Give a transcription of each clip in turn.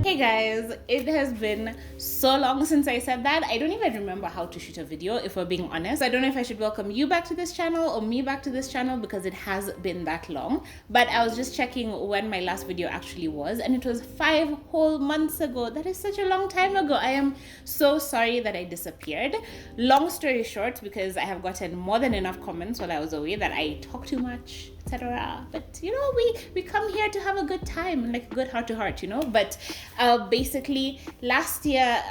Hey guys, it has been so long since I said that. I don't even remember how to shoot a video, if we're being honest. I don't know if I should welcome you back to this channel or me back to this channel because it has been that long. But I was just checking when my last video actually was, and it was 5 whole months ago. That is such a long time ago. I am so sorry that I disappeared. Long story short, because I have gotten more than enough comments while I was away that I talk too much, etc. But you know, we come here to have a good time, like a good heart to heart, you know. But basically last year,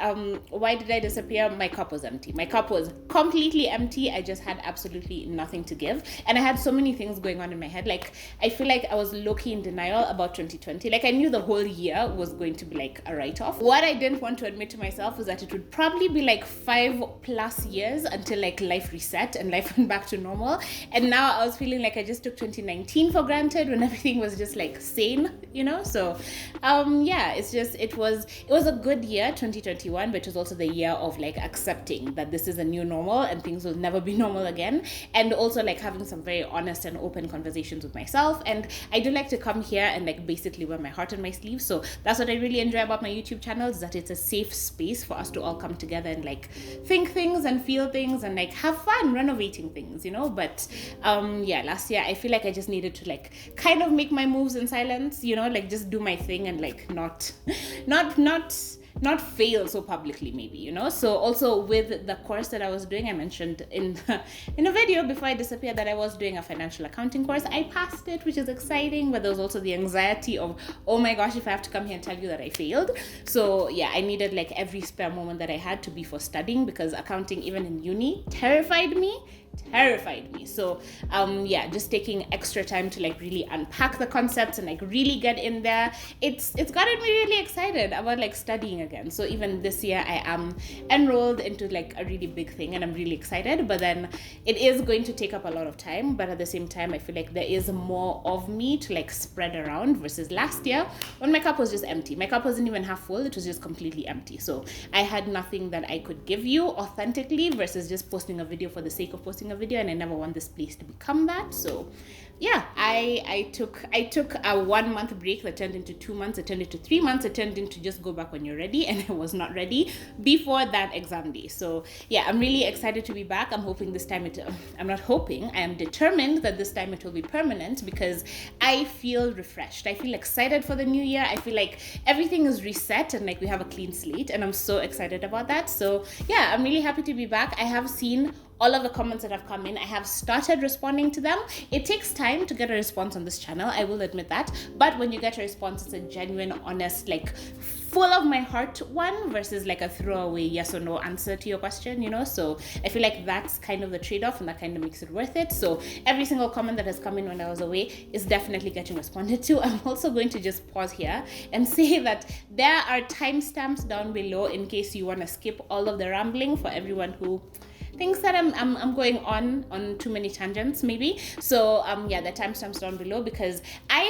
why did I disappear? My cup was empty. My cup was completely empty. I just had absolutely nothing to give, and I had so many things going on in my head. Like, I feel like I was low-key in denial about 2020. Like, I knew the whole year was going to be like a write-off. What I didn't want to admit to myself was that it would probably be like 5+ years until like life reset and life went back to normal. And now I was feeling like I just took 2019 for granted when everything was just like sane, you know. So yeah, it was a good year, 2021, but it was also the year of like accepting that this is a new normal and things will never be normal again, and also like having some very honest and open conversations with myself. And I do like to come here and like basically wear my heart on my sleeve. So that's what I really enjoy about my YouTube channel, is that it's a safe space for us to all come together and like think things and feel things and like have fun renovating things, you know. But yeah, last year I feel like I just needed to like kind of make my moves in silence, you know, like just do my thing and like not fail so publicly, maybe, you know. So also with the course that I was doing, I mentioned in a video before I disappeared that I was doing a financial accounting course. I passed it, which is exciting, but there was also the anxiety of, oh my gosh, if I have to come here and tell you that I failed. So yeah, I needed like every spare moment that I had to be for studying, because accounting, even in uni, terrified me. So yeah, just taking extra time to like really unpack the concepts and like really get in there, it's gotten me really excited about like studying again. So even this year I am enrolled into like a really big thing and I'm really excited, but then it is going to take up a lot of time. But at the same time, I feel like there is more of me to like spread around versus last year when my cup was just empty. My cup wasn't even half full, it was just completely empty. So I had nothing that I could give you authentically versus just posting a video for the sake of posting a video, and I never want this place to become that. So yeah, I took a 1 month break that turned into 2 months, it turned into 3 months, it turned into just go back when you're ready, and I was not ready before that exam day. So yeah, I'm really excited to be back. I'm hoping this time I'm not hoping, I am determined that this time it will be permanent, because I feel refreshed. I feel excited for the new year. I feel like everything is reset and like we have a clean slate, and I'm so excited about that. So yeah, I'm really happy to be back. I have seen all of the comments that have come in. I have started responding to them. It takes time to get a response on this channel, I will admit that, but when you get a response, it's a genuine, honest, like full of my heart one versus like a throwaway yes or no answer to your question, you know. So I feel like that's kind of the trade-off, and that kind of makes it worth it. So every single comment that has come in when I was away is definitely getting responded to. I'm also going to just pause here and say that there are timestamps down below in case you want to skip all of the rambling, for everyone who thinks that I'm going on too many tangents maybe. So yeah, the timestamps down below, because I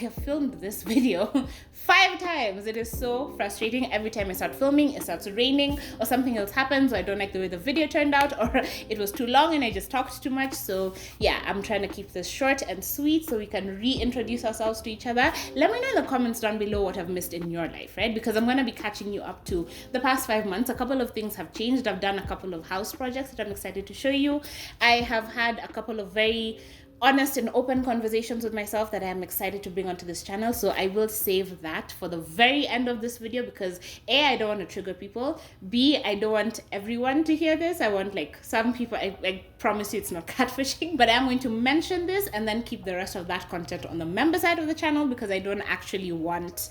have filmed this video 5 times. It is so frustrating. Every time I start filming, it starts raining or something else happens, or I don't like the way the video turned out, or it was too long and I just talked too much. So yeah, I'm trying to keep this short and sweet so we can reintroduce ourselves to each other. Let me know in the comments down below what I've missed in your life, right? Because I'm going to be catching you up to the past 5 months. A couple of things have changed. I've done a couple of house projects that I'm excited to show you. I have had a couple of very honest and open conversations with myself that I am excited to bring onto this channel. So I will save that for the very end of this video, because A, I don't want to trigger people. B, I don't want everyone to hear this. I want like some people, I promise you it's not catfishing, but I'm going to mention this and then keep the rest of that content on the member side of the channel, because I don't actually want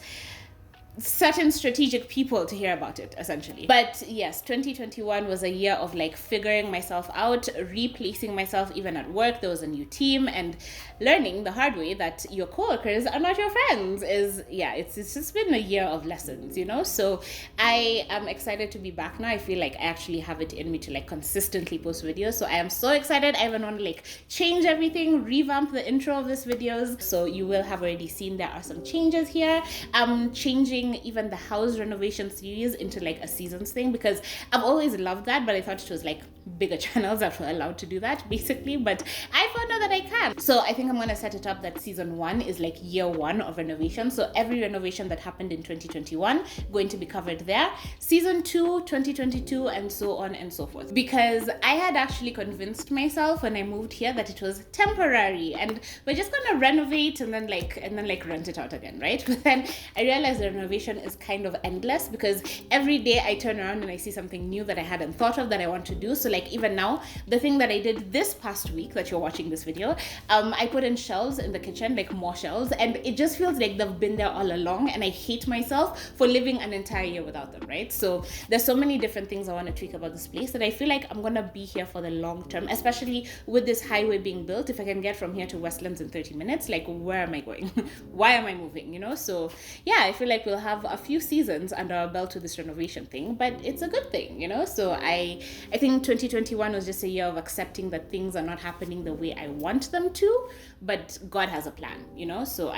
certain strategic people to hear about it, essentially. But yes, 2021 was a year of like figuring myself out, replacing myself even at work. There was a new team, and learning the hard way that your coworkers are not your friends is, yeah, it's just been a year of lessons, you know. So I am excited to be back now. I feel like I actually have it in me to like consistently post videos. So I am so excited. I even want to like change everything, revamp the intro of this videos. So you will have already seen there are some changes here. I'm changing even the house renovation series into like a seasons thing, because I've always loved that, but I thought it was like bigger channels that were allowed to do that, basically, but I found out that I can. So I think I'm going to set it up that season 1 is like year 1 of renovation. So every renovation that happened in 2021 going to be covered there. Season 2, 2022, and so on and so forth. Because I had actually convinced myself when I moved here that it was temporary and we're just going to renovate and then rent it out again, right? But then I realized the renovation is kind of endless because every day I turn around and I see something new that I hadn't thought of that I want to do. So like even now, the thing that I did this past week that you're watching this video, I put in shelves in the kitchen, like more shelves, and it just feels like they've been there all along, and I hate myself for living an entire year without them, right? So there's so many different things I want to tweak about this place that I feel like I'm gonna be here for the long term, especially with this highway being built. If I can get from here to Westlands in 30 minutes, like where am I going? Why am I moving, you know? So yeah, I feel like we'll have a few seasons under our belt with this renovation thing, but it's a good thing, you know? So I think 2021 was just a year of accepting that things are not happening the way I want them to, but God has a plan, you know? So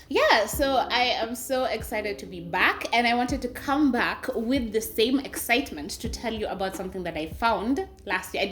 yeah, so I am so excited to be back, and I wanted to come back with the same excitement to tell you about something that I found last year.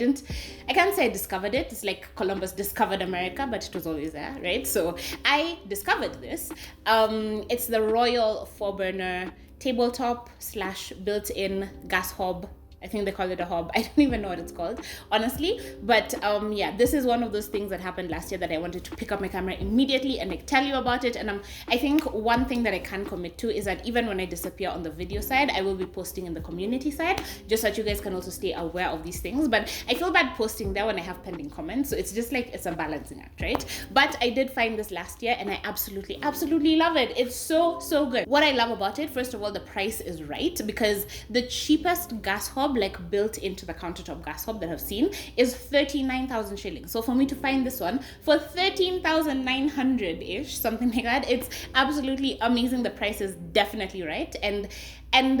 I can't say I discovered it. It's like Columbus discovered America, but it was always there, right? So I discovered this. It's the Royal 4-burner tabletop / built-in gas hob. I think they call it a hob. I don't even know what it's called, honestly. But yeah, this is one of those things that happened last year that I wanted to pick up my camera immediately and like tell you about it. And I think one thing that I can commit to is that even when I disappear on the video side, I will be posting in the community side, just so that you guys can also stay aware of these things. But I feel bad posting there when I have pending comments. So it's just like, it's a balancing act, right? But I did find this last year and I absolutely love it. It's so good. What I love about it, first of all, the price is right, because the cheapest gas hob, like built into the countertop gas hob that I've seen, is 39,000 shillings. So for me to find this one for 13,900-ish, something like that, it's absolutely amazing. The price is definitely right, and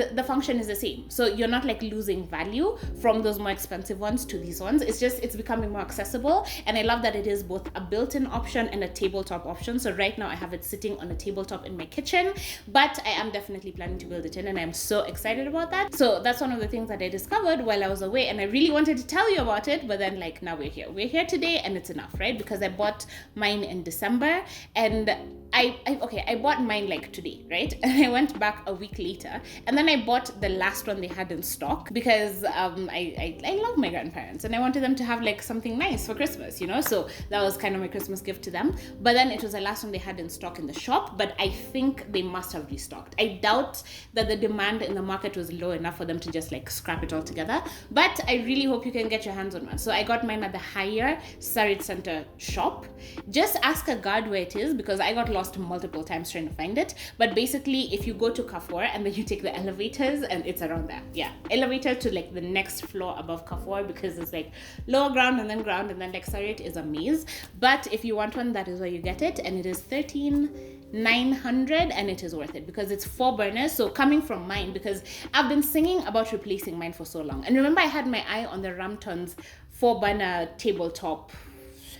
the function is the same. So you're not like losing value from those more expensive ones to these ones. It's becoming more accessible, and I love that it is both a built-in option and a tabletop option. So right now I have it sitting on a tabletop in my kitchen, but I am definitely planning to build it in, and I'm so excited about that. So that's one of the things that I discovered while I was away, and I really wanted to tell you about it, but then like now we're here today, and it's enough, right? Because I bought mine in December, and I bought mine like today, right? And I went back a week later, and then I bought the last one they had in stock because I love my grandparents and I wanted them to have like something nice for Christmas, you know? So that was kind of my Christmas gift to them. But then it was the last one they had in stock in the shop, but I think they must have restocked. I doubt that the demand in the market was low enough for them to just like scrap it all together, but I really hope you can get your hands on one. So I got mine at the Higher Surrey Center shop. Just ask a guard where it is, because I got lost multiple times trying to find it. But basically, if you go to Carrefour and then you take the elevators, and it's around there. Yeah, elevator to like the next floor above Carrefour, because it's like lower ground and then like Surrey is a maze. But if you want one, that is where you get it, and it is 13,900, and it is worth it because it's 4 burners. So coming from mine, because I've been singing about replacing mine for so long, and remember I had my eye on the Ramton's 4-burner tabletop,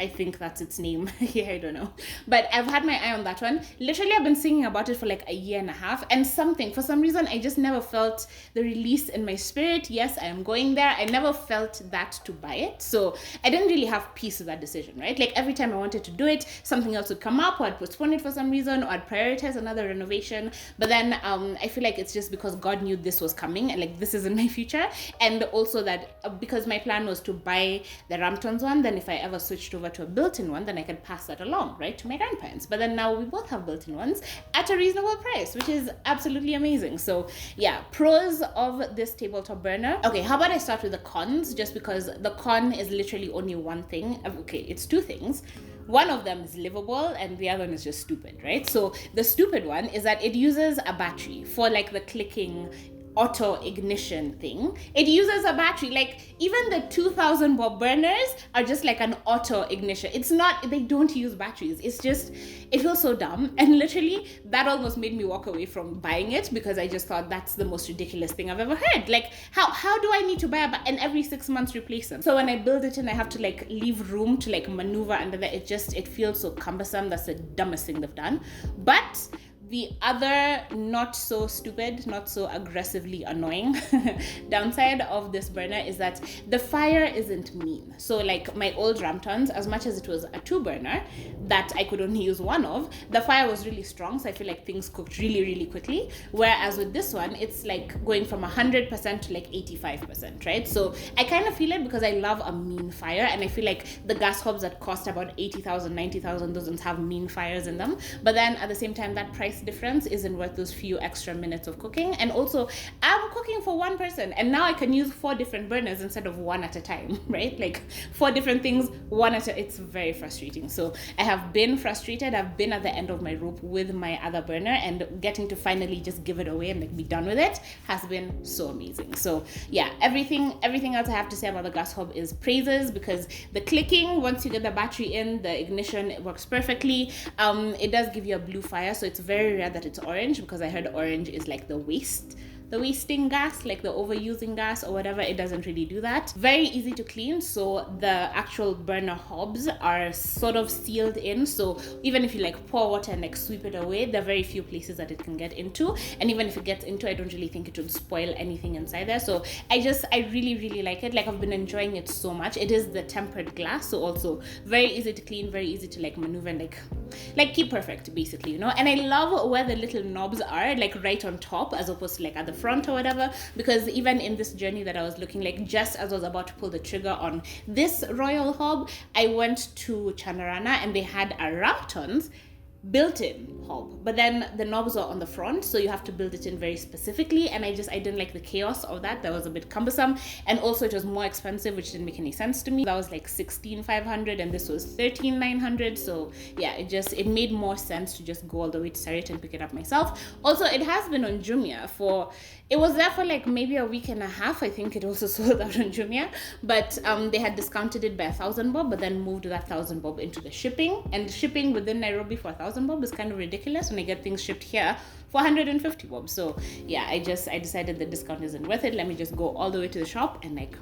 I think that's its name. Yeah, I don't know. But I've had my eye on that one. Literally, I've been singing about it for like a year and a half, and for some reason, I just never felt the release in my spirit. Yes, I am going there. I never felt that to buy it. So I didn't really have peace with that decision, right? Like every time I wanted to do it, something else would come up, or I'd postpone it for some reason, or I'd prioritize another renovation. But then I feel like it's just because God knew this was coming, and like this is in my future. And also that because my plan was to buy the Ramptons one, then if I ever switched over to a built-in one, then I could pass that along, right, to my grandparents. But then now we both have built-in ones at a reasonable price, which is absolutely amazing. So yeah, pros of this tabletop burner. Okay, how about I start with the cons, just because the con is literally only one thing. Okay, it's 2 things. One of them is livable and the other one is just stupid, right? So the stupid one is that it uses a battery for like the clicking auto ignition thing. It uses a battery. Like even the 2000 bob burners are just like an auto ignition. It's not, they don't use batteries. It's just, it feels so dumb. And literally that almost made me walk away from buying it, because I just thought that's the most ridiculous thing I've ever heard. Like how do I need to buy and every 6 months replace them? So when I build it in, I have to like leave room to like maneuver under that. It feels so cumbersome. That's the dumbest thing they've done. But The other not so stupid, not so aggressively annoying downside of this burner is that the fire isn't mean. So like my old Ramtons, as much as it was a 2-burner that I could only use one of, the fire was really strong, so I feel like things cooked really, really quickly. Whereas with this one, it's like going from 100% to like 85%, right? So I kind of feel it because I love a mean fire, and I feel like the gas hobs that cost about 80,000, 90,000, those ones have mean fires in them. But then at the same time, that price difference isn't worth those few extra minutes of cooking. And also, I'm cooking for one person, and now I can use 4 different burners instead of one at a time, right? Like 4 different things, one at a. It's very frustrating. So I have been frustrated. I've been at the end of my rope with my other burner, and getting to finally just give it away and like be done with it has been so amazing. So yeah, everything else I have to say about the gas hob is praises, because the clicking, once you get the battery in, the ignition, it works perfectly. It does give you a blue fire, so it's very rare that it's orange, because I heard orange is like the wasting gas, like the overusing gas or whatever. It doesn't really do that. Very easy to clean, so the actual burner hobs are sort of sealed in, so even if you like pour water and like sweep it away, there are very few places that it can get into, and even if it gets into, I don't really think it would spoil anything inside there. So I really like it. Like I've been enjoying it so much. It is the tempered glass, so also very easy to clean, very easy to like maneuver and like keep perfect basically, you know. And I love where the little knobs are like right on top as opposed to like at the front or whatever, because even in this journey that I was looking, like just as I was about to pull the trigger on this Royal Hob, I went to Chanarana and they had a Ramptons built-in hob, but then the knobs are on the front, so you have to build it in very specifically, and I didn't like the chaos of that. That was a bit cumbersome, and also it was more expensive, which didn't make any sense to me. That was like 16,500 and this was 13,900, so yeah, it made more sense to just go all the way to Sarit and pick it up myself. Also, it has been on Jumia it was there for like maybe a week and a half. I think it also sold out on Jumia, but they had discounted it by 1,000 bob, but then moved that 1,000 bob into the shipping, and shipping within Nairobi for 1,000 bob is kind of ridiculous when I get things shipped here for 150 bob. So yeah, I decided the discount isn't worth it. Let me just go all the way to the shop and like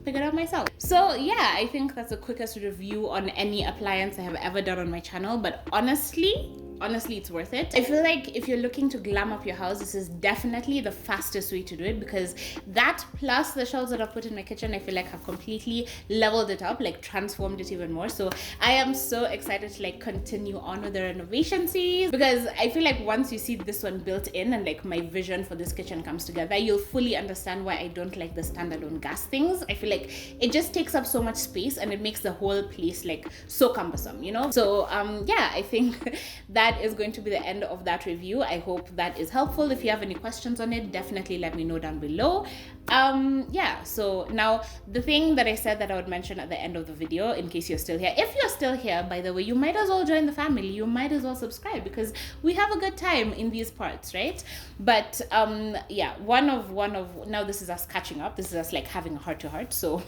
pick it up myself. So yeah, I think that's the quickest review on any appliance I have ever done on my channel, but honestly it's worth it. I feel like if you're looking to glam up your house, this is definitely the fastest way to do it, because that plus the shelves that I've put in my kitchen, I feel like have completely leveled it up, like transformed it even more. So I am so excited to like continue on with the renovation series, because I feel like once you see this one built in and like my vision for this kitchen comes together, you'll fully understand why I don't like the standalone gas things. I feel like it just takes up so much space and it makes the whole place like so cumbersome, you know? So yeah, I think that is going to be the end of that review. I hope that is helpful. If you have any questions on it, definitely let me know down below. Yeah, so now the thing that I said that I would mention at the end of the video, in case you're still here, if you're still here, by the way, you might as well join the family. You might as well subscribe, because we have a good time in these parts, right? But yeah, one of now this is us catching up, this is us like having a heart-to-heart. So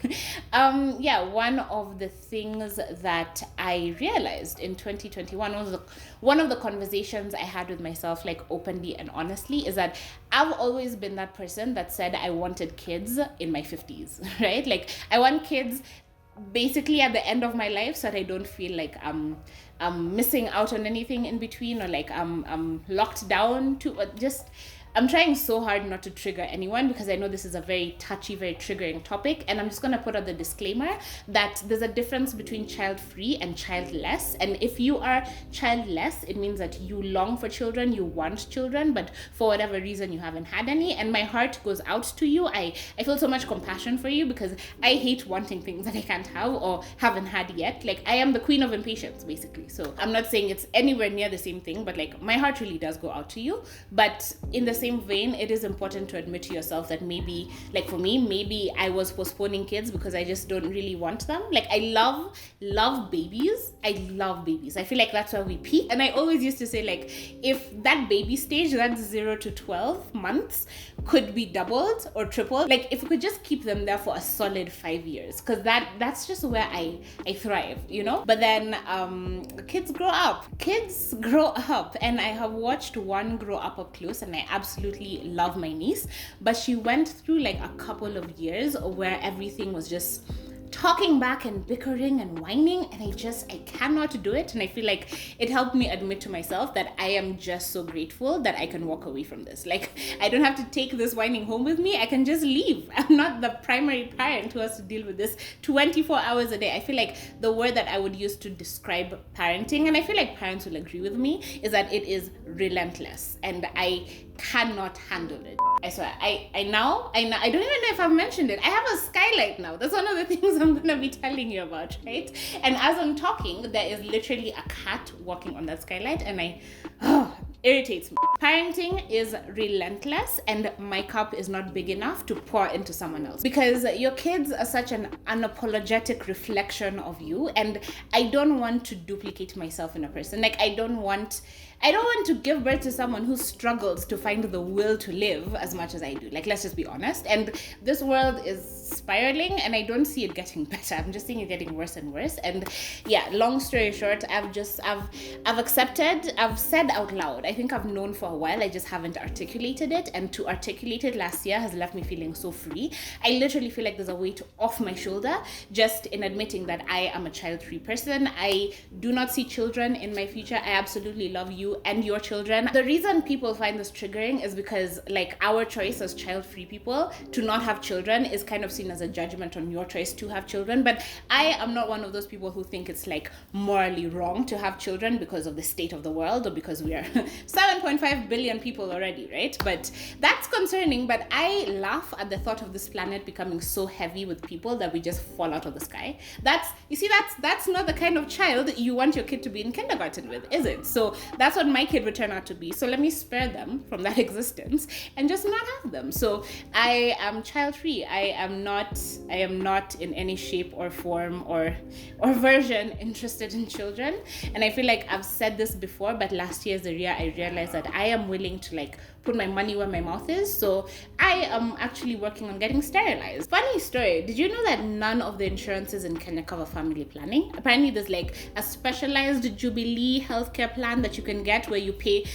yeah, one of the things that I realized in 2021 was one of the conversations I had with myself, like openly and honestly, is that I've always been that person that said I wanted kids in my 50s, right? Like I want kids basically at the end of my life, so that I don't feel like I'm missing out on anything in between, or like I'm locked down to just. I'm trying so hard not to trigger anyone, because I know this is a very touchy, very triggering topic, and I'm just going to put out the disclaimer that there's a difference between child-free and childless. And if you are childless, it means that you long for children, you want children, but for whatever reason you haven't had any, and my heart goes out to you. I feel so much compassion for you, because I hate wanting things that I can't have or haven't had yet. Like I am the queen of impatience basically. So I'm not saying it's anywhere near the same thing, but like my heart really does go out to you. But in the same vein, it is important to admit to yourself that maybe, like for me, maybe I was postponing kids because I just don't really want them. Like I love babies. I love babies. I feel like that's where we peak. And I always used to say, like, if that baby stage, that's 0 to 12 months, could be doubled or tripled, like if we could just keep them there for a solid 5 years, because that's just where I thrive, you know. But then kids grow up, and I have watched one grow up close, and I absolutely love my niece, but she went through like a couple of years where everything was just talking back and bickering and whining, and I cannot do it. And I feel like it helped me admit to myself that I am just so grateful that I can walk away from this. Like, I don't have to take this whining home with me. I can just leave. I'm not the primary parent who has to deal with this 24 hours a day. I feel like the word that I would use to describe parenting, and I feel like parents will agree with me, is that it is relentless, and I cannot handle it. I swear, I don't even know if I've mentioned it. I have a skylight now. That's one of the things I'm gonna be telling you about, right? And as I'm talking, there is literally a cat walking on that skylight, and irritates me. Parenting is relentless, and my cup is not big enough to pour into someone else, because your kids are such an unapologetic reflection of you, and I don't want to duplicate myself in a person. Like, I don't want to give birth to someone who struggles to find the will to live as much as I do. Like, let's just be honest. And this world is spiraling, and I don't see it getting better. I'm just seeing it getting worse and worse. And yeah, long story short, I've accepted, I've said out loud, I think I've known for a while, I just haven't articulated it. And to articulate it last year has left me feeling so free. I literally feel like there's a weight off my shoulder just in admitting that I am a child-free person. I do not see children in my future. I absolutely love you and your children. The reason people find this triggering is because, like, our choice as child-free people to not have children is kind of seen as a judgment on your choice to have children. But I am not one of those people who think it's like morally wrong to have children because of the state of the world, or because we are 7.5 billion people already, right? But that's concerning. But I laugh at the thought of this planet becoming so heavy with people that we just fall out of the sky. That's not the kind of child you want your kid to be in kindergarten with, is it? So that's what my kid would turn out to be. So let me spare them from that existence and just not have them. So I am child-free. I am not in any shape or form or version interested in children. And I feel like I've said this before, but last year is the year I realized that I am willing to, like, put my money where my mouth is. So I am actually working on getting sterilized. Funny story, did you know that none of the insurances in Kenya cover family planning? Apparently there's like a specialized Jubilee healthcare plan that you can get where you pay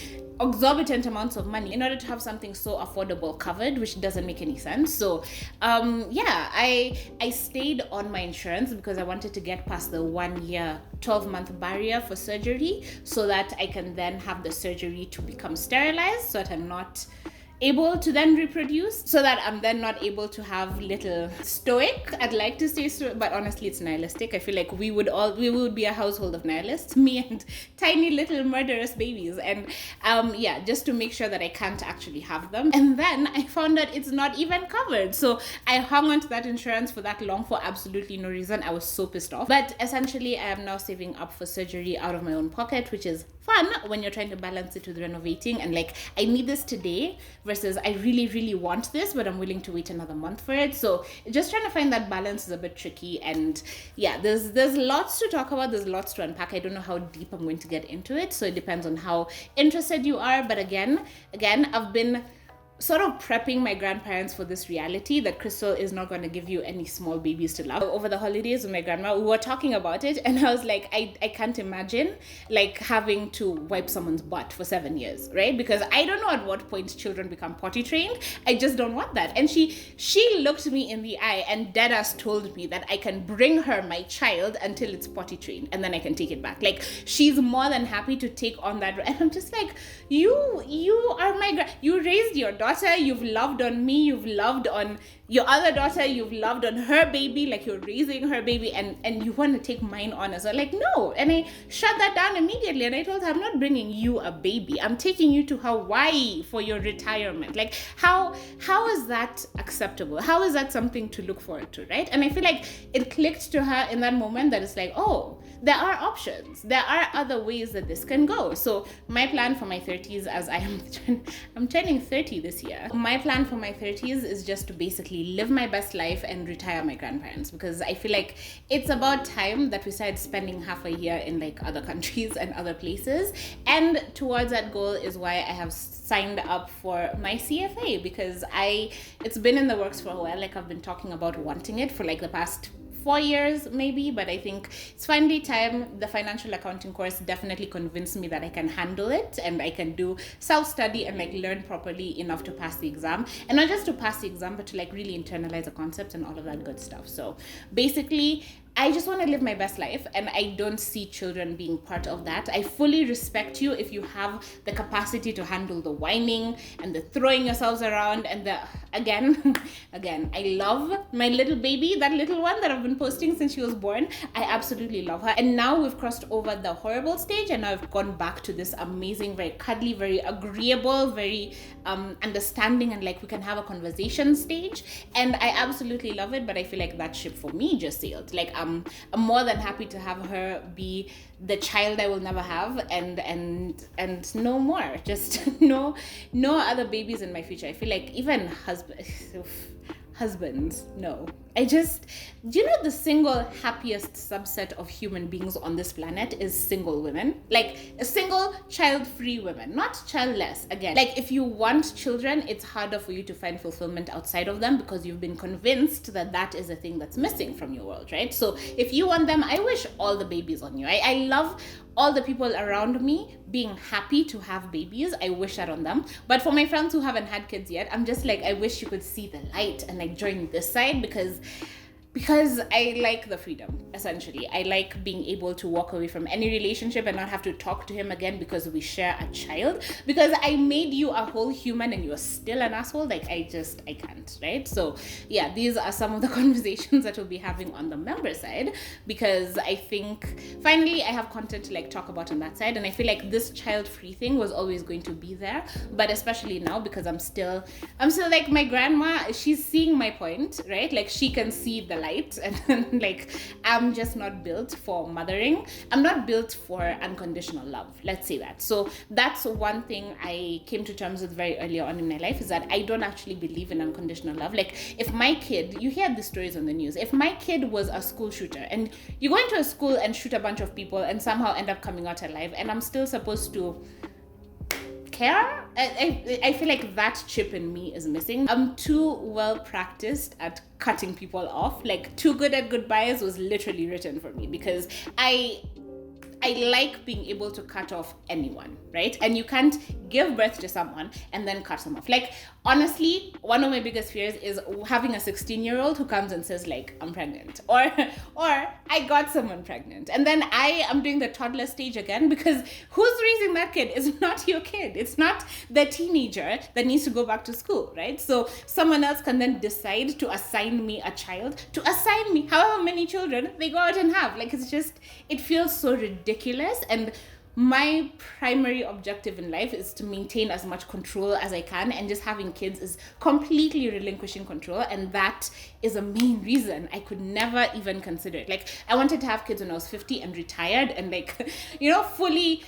exorbitant amounts of money in order to have something so affordable covered, which doesn't make any sense. So I stayed on my insurance because I wanted to get past the 1 year 12-month barrier for surgery, so that I can then have the surgery to become sterilized, so that I'm not able to then reproduce, so that I'm then not able to have little stoic, I'd like to say, but honestly it's nihilistic. I feel like we would be a household of nihilists, me and tiny little murderous babies. And just to make sure that I can't actually have them. And then I found that it's not even covered, so I hung on to that insurance for that long for absolutely no reason. I was so pissed off. But essentially I am now saving up for surgery out of my own pocket, which is fun when you're trying to balance it with renovating, and like, I need this today versus I really, really want this, but I'm willing to wait another month for it. So just trying to find that balance is a bit tricky. And yeah, there's lots to talk about, there's lots to unpack. I don't know how deep I'm going to get into it, so it depends on how interested you are. But again, I've been sort of prepping my grandparents for this reality that Crystal is not going to give you any small babies to love. Over the holidays with my grandma, we were talking about it, and I was like, I can't imagine like having to wipe someone's butt for 7 years, right? Because I don't know at what point children become potty trained. I just don't want that. And she looked me in the eye and deadass told me that I can bring her my child until it's potty trained, and then I can take it back. Like, she's more than happy to take on that. And I'm just like, you are you raised your daughter, you've loved on me, you've loved on your other daughter, you've loved on her baby, like you're raising her baby, and you want to take mine on as well. Like, no. And I shut that down immediately, and I told her, I'm not bringing you a baby, I'm taking you to Hawaii for your retirement. Like, how is that acceptable? How is that something to look forward to, right? And I feel like it clicked to her in that moment that it's like, oh, there are options, there are other ways that this can go. So my plan for my 30s, as I'm turning 30 this year, my plan for my 30s is just to basically live my best life and retire my grandparents, because I feel like it's about time that we started spending half a year in like other countries and other places. And towards that goal is why I have signed up for my CFA, because it's been in the works for a while. Like, I've been talking about wanting it for like the past 4 years maybe, but I think it's finally time. The financial accounting course definitely convinced me that I can handle it and I can do self-study and like learn properly enough to pass the exam, and not just to pass the exam but to like really internalize the concepts and all of that good stuff. So basically I just want to live my best life, and I don't see children being part of that. I fully respect you if you have the capacity to handle the whining and the throwing yourselves around and the again I love my little baby, that little one that I've been posting since she was born. I absolutely love her, and now we've crossed over the horrible stage and I've gone back to this amazing, very cuddly, very agreeable, very understanding, and like we can have a conversation stage, and I absolutely love it. But I feel like that ship for me just sailed. Like I'm more than happy to have her be the child I will never have, and no more, just no other babies in my future. I feel like even husbands, no. I just, do you know the single happiest subset of human beings on this planet is single women? Like a single child-free women, not childless. Again, like if you want children, it's harder for you to find fulfillment outside of them because you've been convinced that that is a thing that's missing from your world, right? So if you want them, I wish all the babies on you. I love all the people around me being happy to have babies. I wish that on them. But for my friends who haven't had kids yet, I'm just like, I wish you could see the light and like join this side, because I like the freedom, essentially. I like being able to walk away from any relationship and not have to talk to him again because we share a child. Because I made you a whole human and you're still an asshole. Like, I can't, right? So, yeah, these are some of the conversations that we'll be having on the member side, because I think, finally, I have content to, like, talk about on that side. And I feel like this child-free thing was always going to be there. But especially now, because I'm still like, my grandma, she's seeing my point, right? Like, she can see the light, and like I'm just not built for mothering. I'm not built for unconditional love, let's say that. So that's one thing I came to terms with very early on in my life, is that I don't actually believe in unconditional love. Like if my kid, you hear the stories on the news, if my kid was a school shooter and you go into a school and shoot a bunch of people and somehow end up coming out alive, and I'm still supposed to care, I feel like that chip in me is missing. I'm too well practiced at cutting people off. Like Too Good at Goodbyes was literally written for me, because I like being able to cut off anyone, right? And you can't give birth to someone and then cut them off. Like, honestly, one of my biggest fears is having a 16-year-old who comes and says, like, I'm pregnant. Or I got someone pregnant. And then I am doing the toddler stage again, because who's raising that kid? It's not your kid. It's not the teenager that needs to go back to school, right? So someone else can then decide to assign me a child, to assign me however many children they go out and have. Like, it's just, it feels so ridiculous. And my primary objective in life is to maintain as much control as I can, and just having kids is completely relinquishing control, and that is a main reason I could never even consider it. Like, I wanted to have kids when I was 50 and retired and, like, you know, fully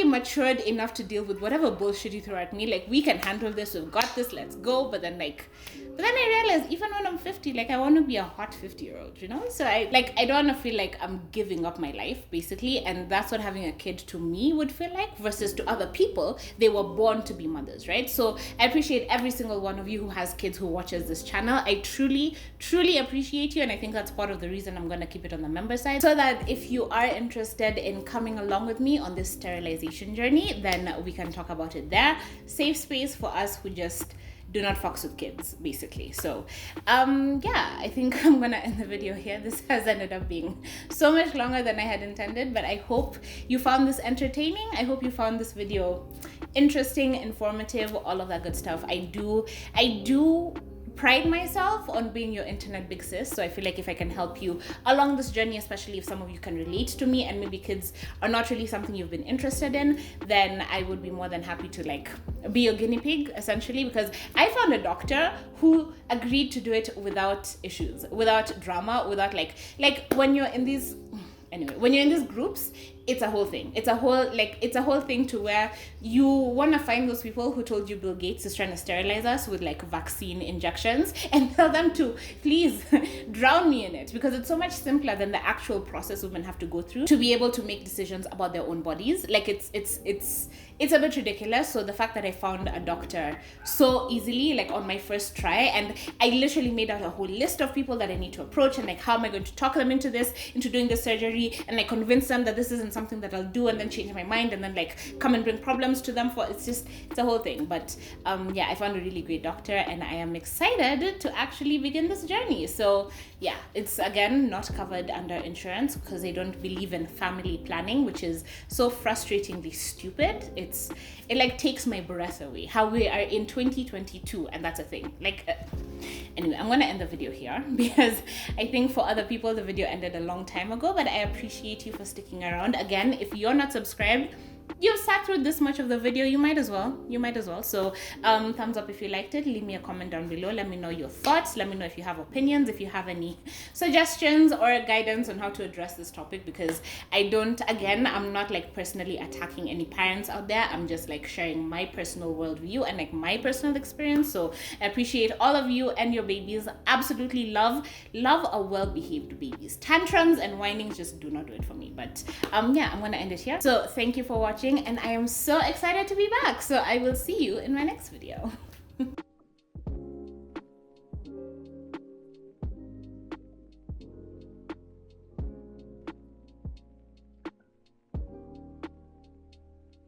matured enough to deal with whatever bullshit you throw at me. Like, we can handle this, we've got this, let's go. But then I realized, even when I'm 50, like, I want to be a hot 50-year-old, you know? So I don't want to feel like I'm giving up my life, basically. And that's what having a kid to me would feel like, versus to other people, they were born to be mothers, right? So I appreciate every single one of you who has kids, who watches this channel. I truly appreciate you, and I think that's part of the reason I'm going to keep it on the member side, so that if you are interested in coming along with me on this sterilization journey, then we can talk about it there. Safe space for us who just do not fucks with kids, basically. So yeah, I think I'm gonna end the video here. This has ended up being so much longer than I had intended, but I hope you found this entertaining. I hope you found this video interesting, informative, all of that good stuff. I do pride myself on being your internet big sis, so I feel like if I can help you along this journey, especially if some of you can relate to me and maybe kids are not really something you've been interested in, then I would be more than happy to, like, be your guinea pig, essentially, because I found a doctor who agreed to do it without issues, without drama, without like when you're in these groups, it's a whole thing. It's a whole thing to where you want to find those people who told you Bill Gates is trying to sterilize us with like vaccine injections and tell them to please drown me in it, because it's so much simpler than the actual process women have to go through to be able to make decisions about their own bodies. Like it's a bit ridiculous. So the fact that I found a doctor so easily, like on my first try, and I literally made out a whole list of people that I need to approach, and like how am I going to talk them into doing this surgery, and like convince them that this isn't something that I'll do, and then change my mind, and then like come and bring problems to them. For it's a whole thing. But yeah, I found a really great doctor, and I am excited to actually begin this journey. So yeah, it's again not covered under insurance because they don't believe in family planning, which is so frustratingly stupid. It like takes my breath away how we are in 2022, and that's a thing. Like anyway, I'm gonna end the video here because I think for other people the video ended a long time ago, but I appreciate you for sticking around. Again, if you're not subscribed, you've sat through this much of the video, you might as well. So thumbs up if you liked it. Leave me a comment down below. Let me know your thoughts. Let me know if you have opinions, if you have any suggestions or guidance on how to address this topic, because I'm not like personally attacking any parents out there. I'm just like sharing my personal worldview and like my personal experience. So I appreciate all of you and your babies. Absolutely love a well-behaved babies. Tantrums and whinings just do not do it for me. But yeah, I'm gonna end it here. So thank you for watching, and I am so excited to be back. So I will see you in my next video.